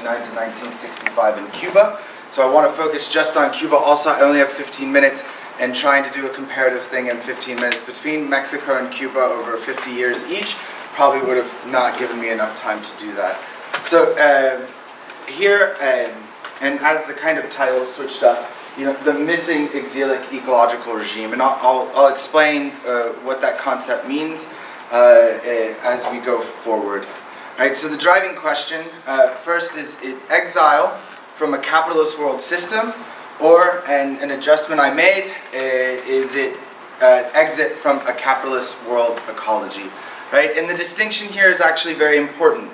to 1965 in Cuba. So I want to focus just on Cuba. Also, I only have 15 minutes, and trying to do a comparative thing in 15 minutes between Mexico and Cuba over 50 years each probably would have not given me enough time to do that. So here, and as the kind of title switched up, the missing exilic ecological regime, and I'll explain what that concept means as we go forward. Right, so the driving question first is it exile from a capitalist world system, or an adjustment I made is it exit from a capitalist world ecology. Right, and the distinction here is actually very important,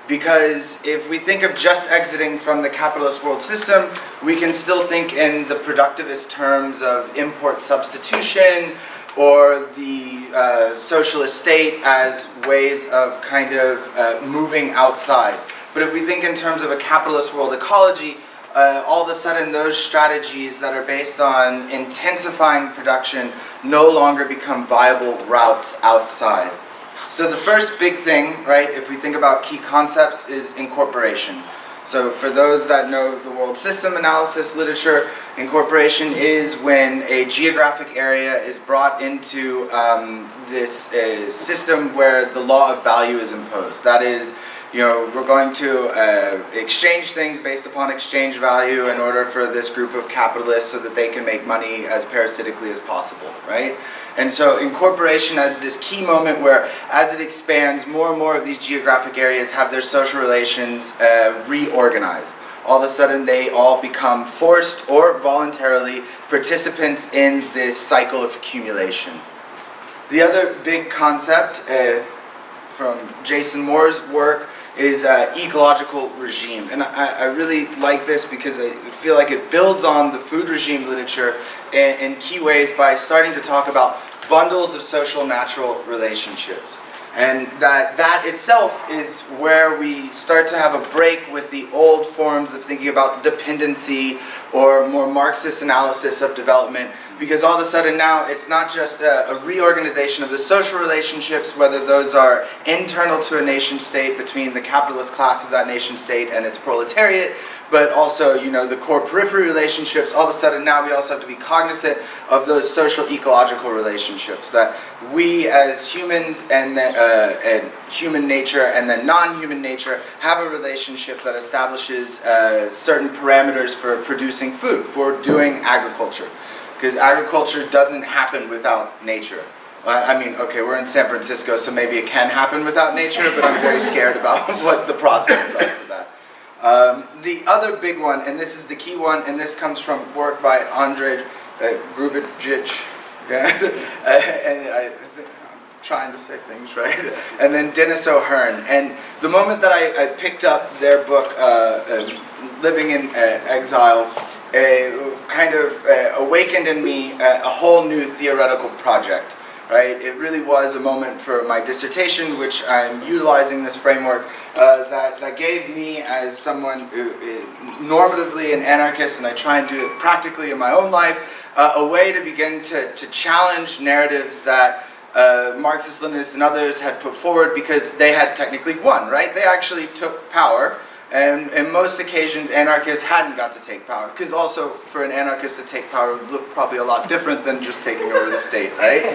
because if we think of just exiting from the capitalist world system, we can still think in the productivist terms of import substitution or the socialist state as ways of kind of moving outside. But if we think in terms of a capitalist world ecology, all of a sudden those strategies that are based on intensifying production no longer become viable routes outside. So the first big thing, right, if we think about key concepts, is incorporation. So for those that know the world system analysis literature, incorporation is when a geographic area is brought into this system where the law of value is imposed. That is, we're going to exchange things based upon exchange value in order for this group of capitalists so that they can make money as parasitically as possible, right? And so incorporation as this key moment where, as it expands, more and more of these geographic areas have their social relations reorganized. All of a sudden they all become forced or voluntarily participants in this cycle of accumulation. The other big concept from Jason Moore's work is ecological regime. And I really like this because I feel like it builds on the food regime literature in key ways by starting to talk about bundles of social natural relationships. And that itself is where we start to have a break with the old forms of thinking about dependency or more Marxist analysis of development, because all of a sudden now it's not just a reorganization of the social relationships, whether those are internal to a nation state between the capitalist class of that nation state and its proletariat, but also, the core periphery relationships. All of a sudden now we also have to be cognizant of those social ecological relationships, that we as humans and human nature and then non-human nature have a relationship that establishes certain parameters for producing food, for doing agriculture. Because agriculture doesn't happen without nature. I mean, okay, we're in San Francisco, so maybe it can happen without nature, but I'm very scared about what the prospects are for that. The other big one, and this is the key one, and this comes from work by Andrej Grubičić, and I'm trying to say things right, and then Dennis O'Hearn. And the moment that I picked up their book, Living in Exile, kind of awakened in me a whole new theoretical project, right? It really was a moment for my dissertation, which I'm utilizing this framework, that gave me, as someone who is normatively an anarchist, and I try and do it practically in my own life, a way to begin to challenge narratives that Marxist-Leninists and others had put forward, because they had technically won, right? They actually took power. And in most occasions, anarchists hadn't got to take power, because also for an anarchist to take power would look probably a lot different than just taking over the state, right?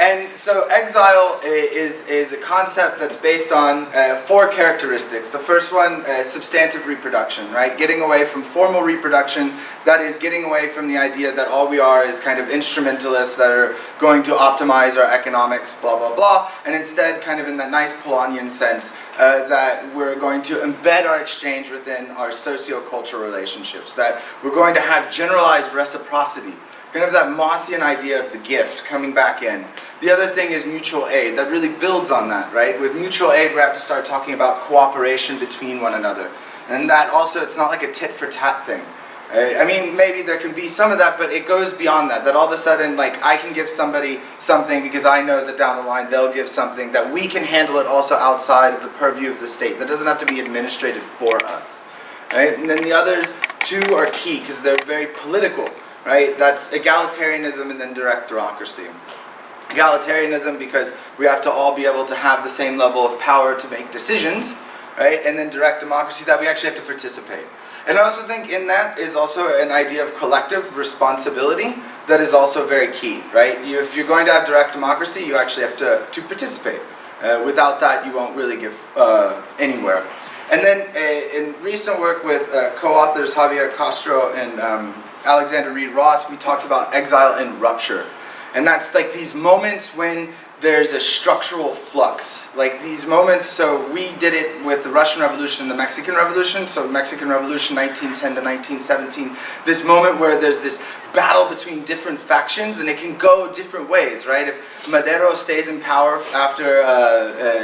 And so exile is a concept that's based on four characteristics. The first one, substantive reproduction, right? Getting away from formal reproduction, that is getting away from the idea that all we are is kind of instrumentalists that are going to optimize our economics, blah, blah, blah, and instead kind of in that nice Polanyian sense that we're going to embed our exchange within our socio-cultural relationships, that we're going to have generalized reciprocity, kind of that Maussian idea of the gift coming back in. The other thing is mutual aid. That really builds on that, right? With mutual aid, we have to start talking about cooperation between one another. And that also, it's not like a tit-for-tat thing. I mean, maybe there can be some of that, but it goes beyond that. That all of a sudden, like, I can give somebody something because I know that down the line they'll give something, that we can handle it also outside of the purview of the state. That doesn't have to be administrated for us, right? And then the others, two are key because they're very political, right? That's egalitarianism and then direct democracy. Egalitarianism because we have to all be able to have the same level of power to make decisions, right? And then direct democracy, that we actually have to participate. And I also think in that is also an idea of collective responsibility that is also very key, right? If you're going to have direct democracy, you actually have to participate. Without that, you won't really get anywhere. And then in recent work with co-authors Javier Castro and Alexander Reed Ross, we talked about exile and rupture. And that's like these moments when there's a structural flux. Like these moments, so we did it with the Russian Revolution and the Mexican Revolution. So Mexican Revolution 1910 to 1917, this moment where there's this battle between different factions and it can go different ways, right? If Madero stays in power after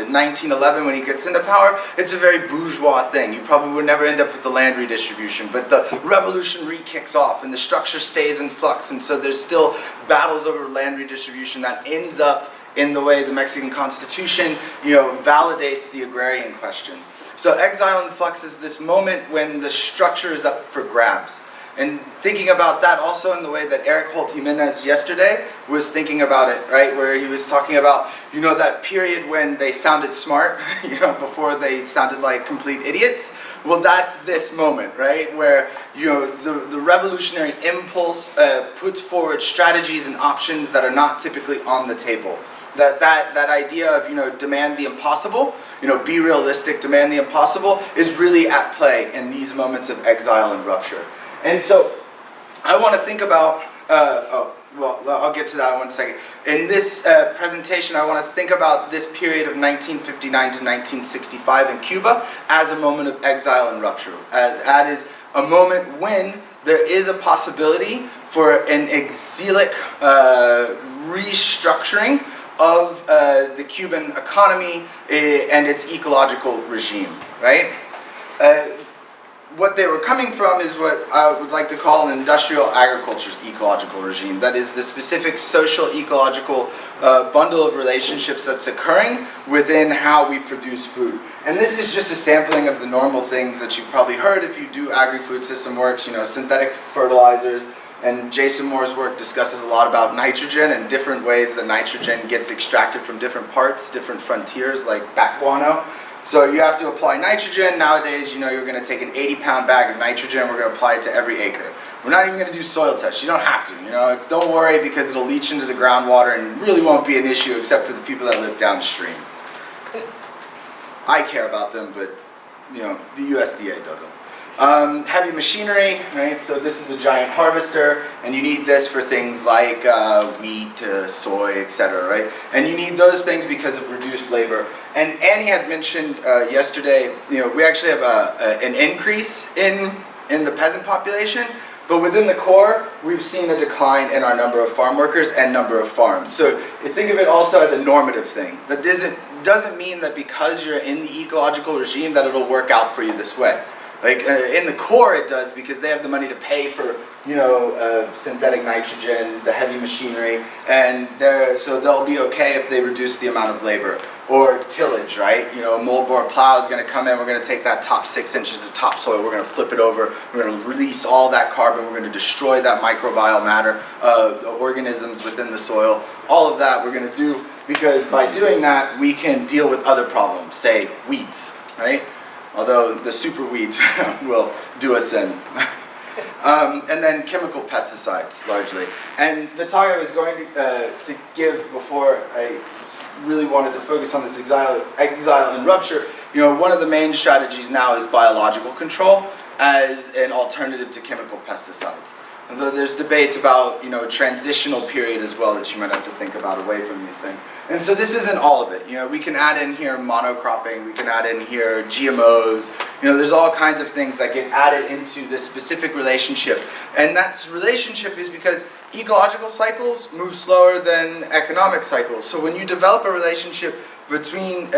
1911 when he gets into power, it's a very bourgeois thing. You probably would never end up with the land redistribution, but the revolution re-kicks off and the structure stays in flux, and so there's still battles over land redistribution that ends up in the way the Mexican Constitution, validates the agrarian question. So exile and flux is this moment when the structure is up for grabs. And thinking about that also in the way that Eric Holt Jimenez yesterday was thinking about it, right? Where he was talking about, that period when they sounded smart, before they sounded like complete idiots. Well, that's this moment, right? Where, the revolutionary impulse puts forward strategies and options that are not typically on the table. That idea of, demand the impossible, be realistic, demand the impossible, is really at play in these moments of exile and rupture. And so I want to think about, I'll get to that in one second. In this presentation, I want to think about this period of 1959 to 1965 in Cuba as a moment of exile and rupture. That is a moment when there is a possibility for an exilic restructuring of the Cuban economy and its ecological regime, right? What they were coming from is what I would like to call an industrial agriculture's ecological regime. That is the specific social ecological bundle of relationships that's occurring within how we produce food. And this is just a sampling of the normal things that you've probably heard if you do agri-food system works, synthetic fertilizers. And Jason Moore's work discusses a lot about nitrogen and different ways that nitrogen gets extracted from different parts, different frontiers, like bat guano. So you have to apply nitrogen. Nowadays, you're going to take an 80-pound bag of nitrogen, we're going to apply it to every acre. We're not even going to do soil tests. You don't have to. Don't worry, because it'll leach into the groundwater and really won't be an issue except for the people that live downstream. I care about them, but the USDA doesn't. Heavy machinery, right? So this is a giant harvester, and you need this for things like wheat, soy, etc., right? And you need those things because of reduced labor. And Annie had mentioned yesterday, we actually have an increase in the peasant population, but within the core, we've seen a decline in our number of farm workers and number of farms. So think of it also as a normative thing. That doesn't mean that because you're in the ecological regime that it'll work out for you this way. Like in the core it does, because they have the money to pay for synthetic nitrogen, the heavy machinery, and so they'll be okay if they reduce the amount of labor. Or tillage, right? A moldboard plow is going to come in, we're going to take that top 6 inches of topsoil, we're going to flip it over, we're going to release all that carbon, we're going to destroy that microbial matter, the organisms within the soil. All of that we're going to do, because by doing that we can deal with other problems, say weeds, right? Although the super weeds will do us in. And then chemical pesticides, largely. And the talk I was going to give before I really wanted to focus on this exile and rupture, one of the main strategies now is biological control as an alternative to chemical pesticides. Although there's debates about, transitional period as well that you might have to think about away from these things. And so this isn't all of it. We can add in here monocropping, we can add in here GMOs. There's all kinds of things that get added into this specific relationship. And that relationship is because ecological cycles move slower than economic cycles. So when you develop a relationship between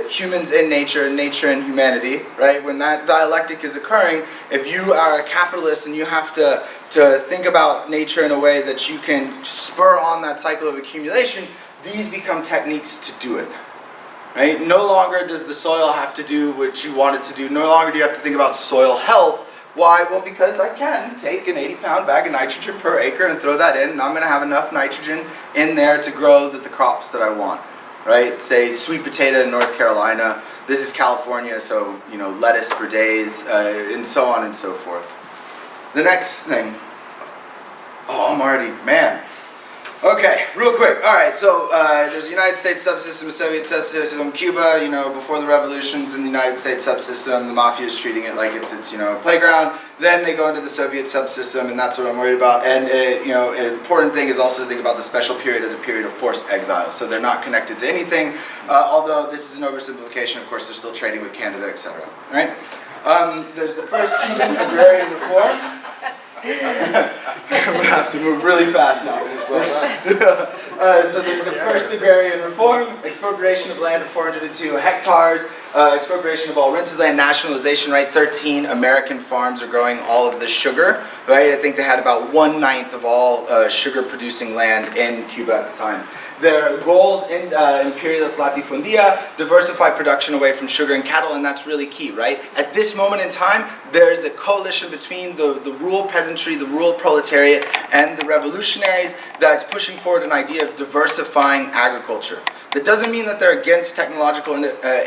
humans and nature and humanity, right? When that dialectic is occurring, if you are a capitalist and you have to think about nature in a way that you can spur on that cycle of accumulation, these become techniques to do it, right? No longer does the soil have to do what you want it to do. No longer do you have to think about soil health. Why? Well, because I can take an 80-pound bag of nitrogen per acre and throw that in, and I'm going to have enough nitrogen in there to grow the crops that I want. right? Say sweet potato in North Carolina. This is California, so lettuce for days, and so on and so forth. The next thing. Oh, I'm already, man. Okay, real quick. All right, so there's the United States subsystem, Soviet subsystem, Cuba. Before the revolutions in the United States subsystem, the mafia is treating it like it's playground. Then they go into the Soviet subsystem, and that's what I'm worried about. And an important thing is also to think about the special period as a period of forced exile. So they're not connected to anything. Although this is an oversimplification, of course, they're still trading with Canada, etc. All right. There's the first Cuban agrarian reform. I'm going to have to move really fast now. So there's the first agrarian reform, expropriation of land of 402 hectares, expropriation of all rented land, nationalization, right? 13 American farms are growing all of the sugar, right? I think they had about 1/9 of all sugar producing land in Cuba at the time. Their goals in imperialist latifundia, diversify production away from sugar and cattle, and that's really key, right? At this moment in time, there's a coalition between the rural peasantry, the rural proletariat, and the revolutionaries that's pushing forward an idea of diversifying agriculture. That doesn't mean that they're against technological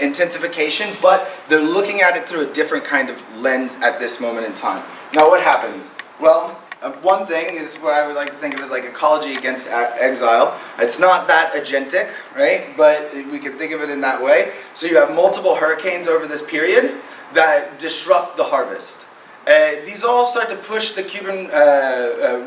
intensification, but they're looking at it through a different kind of lens at this moment in time. Now, what happens? Well, one thing is what I would like to think of as like ecology against exile. It's not that agentic, right? But we could think of it in that way. So you have multiple hurricanes over this period that disrupt the harvest. These all start to push the Cuban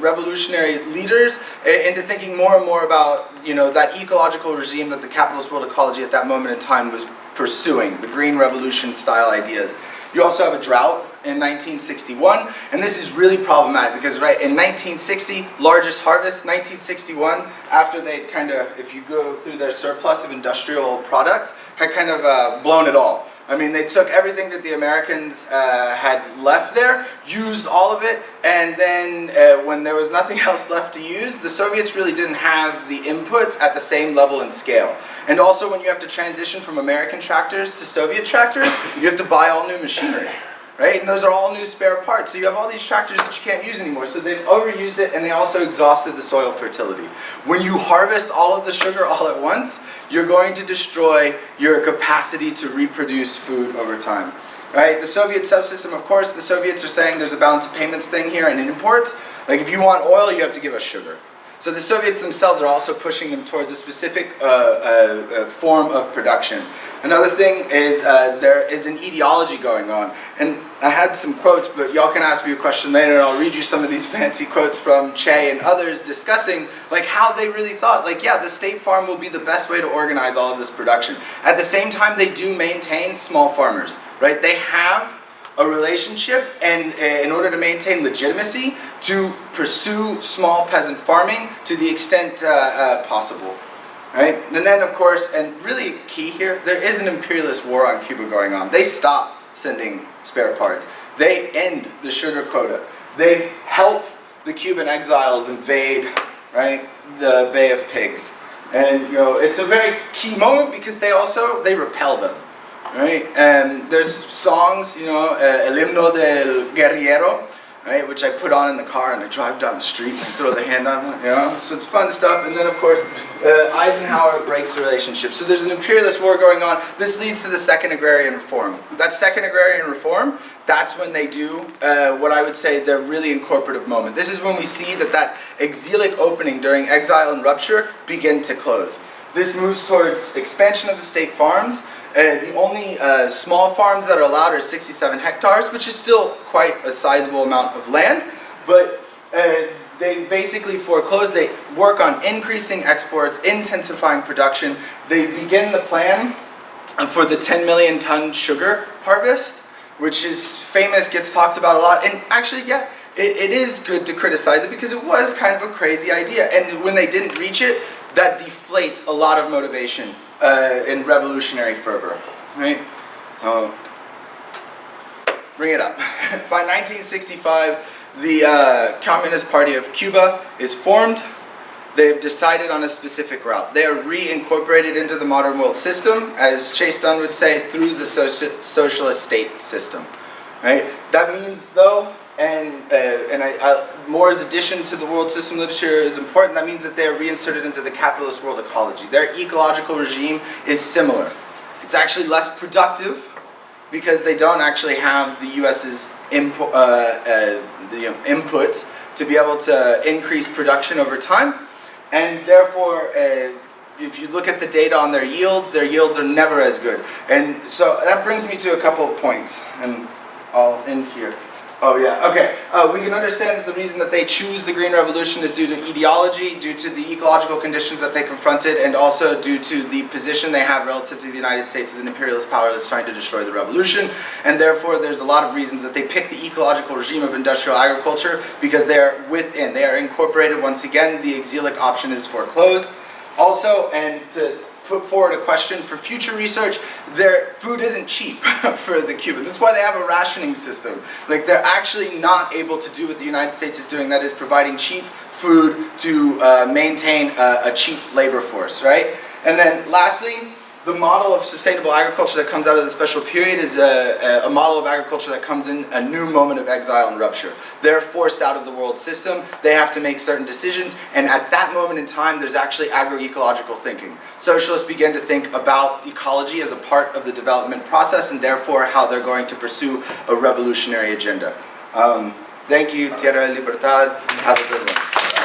revolutionary leaders into thinking more and more about that ecological regime that the capitalist world ecology at that moment in time was pursuing, the Green Revolution style ideas. You also have a drought in 1961, and this is really problematic because in 1960, largest harvest, 1961, after they'd kind of, if you go through their surplus of industrial products, had kind of blown it all. I mean, they took everything that the Americans had left there, used all of it, and then when there was nothing else left to use, the Soviets really didn't have the inputs at the same level and scale. And also when you have to transition from American tractors to Soviet tractors, you have to buy all new machinery, right? And those are all new spare parts. So you have all these tractors that you can't use anymore. So they've overused it, and they also exhausted the soil fertility. When you harvest all of the sugar all at once, you're going to destroy your capacity to reproduce food over time. Right? The Soviet subsystem, of course, the Soviets are saying there's a balance of payments thing here and in imports. Like if you want oil, you have to give us sugar. So the Soviets themselves are also pushing them towards a specific form of production. Another thing is there is an ideology going on. And I had some quotes, but y'all can ask me a question later and I'll read you some of these fancy quotes from Che and others discussing like how they really thought, like yeah, the state farm will be the best way to organize all of this production. At the same time, they do maintain small farmers, right? They have a relationship, and in order to maintain legitimacy, to pursue small peasant farming to the extent possible, right? And then, of course, and really key here, there is an imperialist war on Cuba going on. They stop sending spare parts. They end the sugar quota. They help the Cuban exiles invade, right, the Bay of Pigs. And, it's a very key moment because they repel them. Right, and there's songs, El Himno del Guerrillero, right, which I put on in the car and I drive down the street and throw the hand on it, so it's fun stuff. And then of course, Eisenhower breaks the relationship. So there's an imperialist war going on. This leads to the second agrarian reform. That second agrarian reform, that's when they do what I would say their really incorporative moment. This is when we see that exilic opening during Exile and Rupture begin to close. This moves towards expansion of the state farms. The only small farms that are allowed are 67 hectares, which is still quite a sizable amount of land. But they basically foreclose. They work on increasing exports, intensifying production. They begin the plan for the 10 million ton sugar harvest, which is famous, gets talked about a lot. And actually, yeah, it is good to criticize it because it was kind of a crazy idea. And when they didn't reach it, that deflates a lot of motivation in revolutionary fervor, right? Bring it up. By 1965, the Communist Party of Cuba is formed. They've decided on a specific route. They are reincorporated into the modern world system, as Chase Dunn would say, through the socialist state system, right? That means, though, Moore's addition to the world system literature is important. That means that they are reinserted into the capitalist world ecology. Their ecological regime is similar. It's actually less productive because they don't actually have the U.S.'s inputs to be able to increase production over time, and therefore, if you look at the data on their yields are never as good. And so that brings me to a couple of points, and I'll end here. Oh yeah, okay. We can understand that the reason that they choose the Green Revolution is due to ideology, due to the ecological conditions that they confronted, and also due to the position they have relative to the United States as an imperialist power that's trying to destroy the revolution. And therefore, there's a lot of reasons that they pick the ecological regime of industrial agriculture, because they are within, they are incorporated. Once again, the exilic option is foreclosed. Also, and to put forward a question for future research, their food isn't cheap for the Cubans. That's why they have a rationing system. Like, they're actually not able to do what the United States is doing, that is providing cheap food to maintain a cheap labor force, right? And then lastly, the model of sustainable agriculture that comes out of the special period is a model of agriculture that comes in a new moment of exile and rupture. They're forced out of the world system, they have to make certain decisions, and at that moment in time, there's actually agroecological thinking. Socialists begin to think about ecology as a part of the development process, and therefore how they're going to pursue a revolutionary agenda. Thank you, Tierra de Libertad. Have a good one.